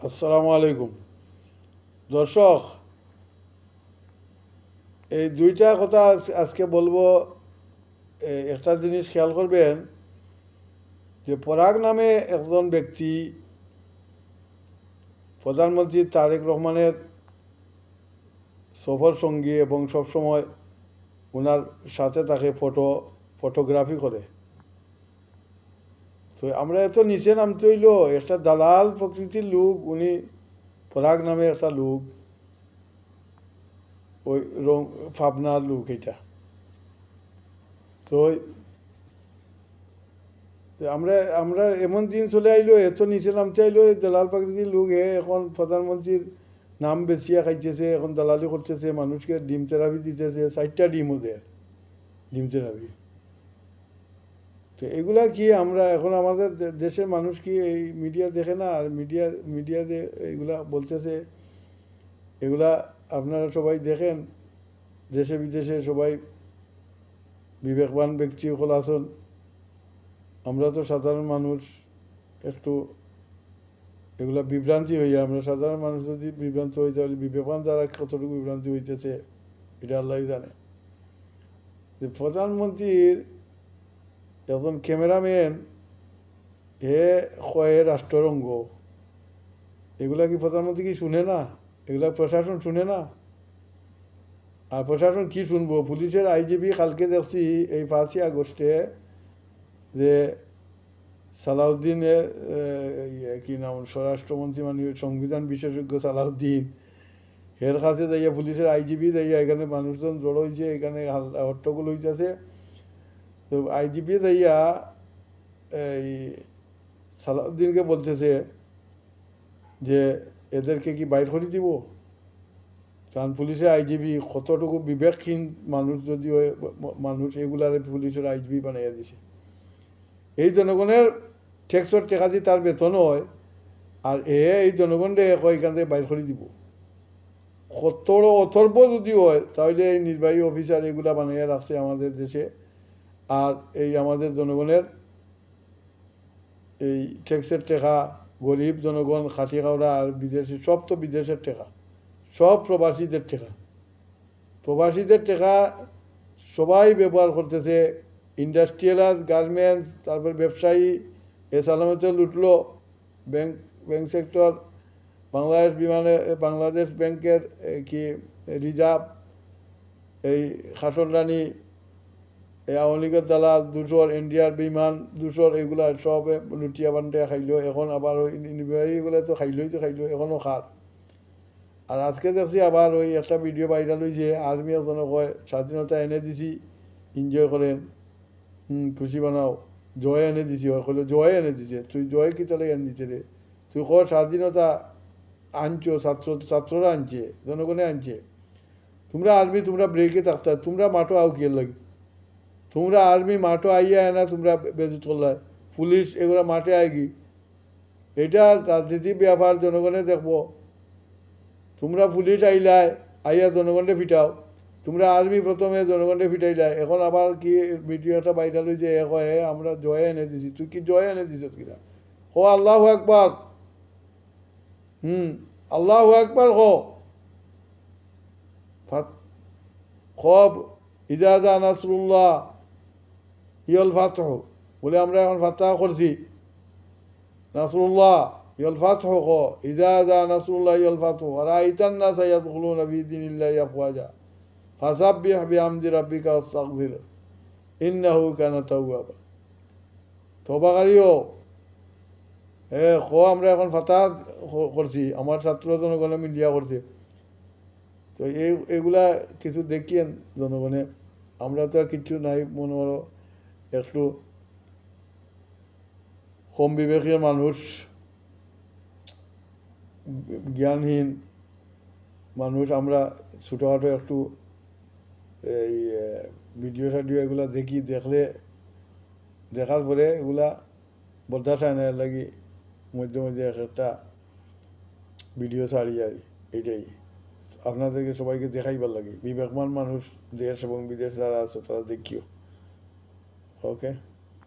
আসসালামু আলাইকুম দর্শক। এই দুইটা কথা আজকে বলবো। একটা জিনিস খেয়াল করবেন যে পরাগ নামে একজন ব্যক্তি প্রধানমন্ত্রী তারেক রহমানের সফর সঙ্গী এবং সবসময় ওনার সাথে তাকে ফটোগ্রাফি করে। তো আমরা এত নিচে নামতে হইল, একটা দালাল প্রকৃতির লোক উনি, পরাগ নামে একটা লোক, ওই পাবনার লোক এটা। তো তো আমরা আমরা এমন দিন চলে আইলো, এত নিচে নামতে আইলো, এই দালাল প্রকৃতির লোক এখন প্রধানমন্ত্রীর নাম বেচিয়া খাইতেছে, এখন দালালি করতেছে, মানুষকে ডিম থেরাপি দিতেছে, 4টা ডিম ওদের ডিম থেরাপি। তো এগুলা কি আমরা এখন আমাদের দেশের মানুষ কি এই মিডিয়া দেখে না? আর মিডিয়া এগুলা বলতেছে, এগুলা আপনারা সবাই দেখেন, দেশে বিদেশে সবাই বিবেকবান ব্যক্তি সকল আছেন। আমরা তো সাধারণ মানুষ, একটু এগুলা বিভ্রান্তি হইয়া, আমরা সাধারণ মানুষ যদি বিভ্রান্ত হই, তাহলে বিবেকবান যারা কতটুকু বিভ্রান্তি হইতেছে এটা আল্লাহই জানে। যে প্রধানমন্ত্রীর এখন ক্যামেরাম্যান হে কয়ে রাষ্ট্ররঙ্গ, এগুলা কি প্রধানমন্ত্রী কি শুনে না? এগুলা প্রশাসন শুনে না? আর প্রশাসন কি শুনবো? পুলিশের আইজিপি কালকে দেখছি এই 5ই আগস্টে যে সালাউদ্দিনের কি নাম, স্বরাষ্ট্রমন্ত্রী মানে সংবিধান বিশেষজ্ঞ সালাউদ্দিন, এর কাছে যাইয়া পুলিশের আইজিপি যাইয়া, এখানে মানুষজন জড়ো হয়েছে, এখানে হট্টগোল হইতেছে। তো আইজিপি যাইয়া এই সালাউদ্দিনকে বলতেছে যে এদেরকে কি বাইর করে দিব। কারণ পুলিশের আইজিপি কতটুকু বিবেকহীন মানুষ, যদি মানুষ এগুলার পুলিশের আইজিপি বানাইয়া দিছে। এই জনগণের ট্যাক্সর টেকা দিয়ে তার বেতন হয়, আর এই জনগণকে এখান থেকে বাইর করে দিব। কত অথর্ব যদি হয়, তাহলে এই নির্বাহী অফিসার এগুলা বানাইয়া রাখছে আমাদের দেশে। আর এই আমাদের জনগণের এই ট্যাক্সের টেকা, গরিব জনগণ খাটি খাওয়া, আর বিদেশি সব তো বিদেশের টেকা, সব প্রবাসীদের টেকা। প্রবাসীদের টেকা সবাই ব্যবহার করতেছে। ইন্ডাস্ট্রিয়ালাইজ, গার্মেন্টস, তারপর ব্যবসায়ী, সালামতে লুটলো ব্যাংক সেক্টর, বাংলাদেশ ব্যাংকের কি রিজার্ভ, এই খাসন রানী, এই আওয়ামী লীগের দালাল, দুশোর ইন্ডিয়ার বিমান, দুশোর এগুলা সব লুটিয়া বান্টিয়া খাইলো। এখন আবার ওই এগুলো তো খাইলো, এখনও খার। আর আজকে দেখছি আবার ওই একটা ভিডিও ভাইরাল হয়েছে, আর্মি একজনে কয় স্বাধীনতা এনে দিছি, এনজয় করেন, খুশি বানাও, জয় এনে দিছি। হয় কইলো জয় এনে দিছে। তুই জয় কি তাহলে এনে দিতে রে? তুই কর স্বাধীনতা আনছো, ছাত্ররা আনছে, জনগণে আনছে। তোমরা আর্মি, তোমরা ব্রেকে থাকতে, তোমরা মাঠো আও কি লাগে? তোমরা আর্মি মাঠো আইয়া না, তোমরা বেজুত করলায়, পুলিশ এগুলা মাঠে আয় কি? এটা রাজনীতি ব্যাপার, জনগণে দেখবো। তোমরা পুলিশ আইলায়, আইয়া জনগণে ফিটাও। তোমরা আর্মি প্রথমে জনগণে ফিটাইলাই, এখন আবার কি ভিডিও একটা ভাইরাল হয়েছে, কয়ে আমরা জয় এনে দিছি। তুই কি জয় এনে দিছ কিনা? ও আল্লাহু আকবার, আল্লাহু আকবার হ। খব ইজাজা নাসরুল্লাহ ইয়ল ফাতহ, বলে আমরা এখন ফাতহ করছি। নাসরুল্লাহ ইয়ল ফাতহ খ, ইজাজা নাসরুল্লাহ ইয়ল ফাতহ, আর আইতান নাস ইয়াদখুলুনা ফি দীনিল্লাহি আফওয়াজা ফাসাব্বিহ বিহামদি রাব্বিকা ওয়াস্তাগফির ইন্নাহু কানা তাওয়াবা। তওবাকারীও আমরা এখন ফাতাহ করছি, আমার ছাত্র জনগণে মিডিয়া করছে। তো এগুলা কিছু দেখিয়েন জনগণে। আমরা তো আর কিছু নাই, মনে করো একটু কম বিবেকীয় মানুষ, জ্ঞানহীন মানুষ। আমরা ছোটোখাটো একটু এই ভিডিও টাডিও এগুলা দেখার পরে এগুলা বরদাস্ত হয় না, এর লাগি মধ্যে মধ্যে একটা ভিডিও ছাড়ি আর এইটাই আপনাদেরকে সবাইকে দেখাইবার লাগে। বিবেকমান মানুষ দেশ এবং বিদেশ যারা আছে তারা দেখিও। ওকে।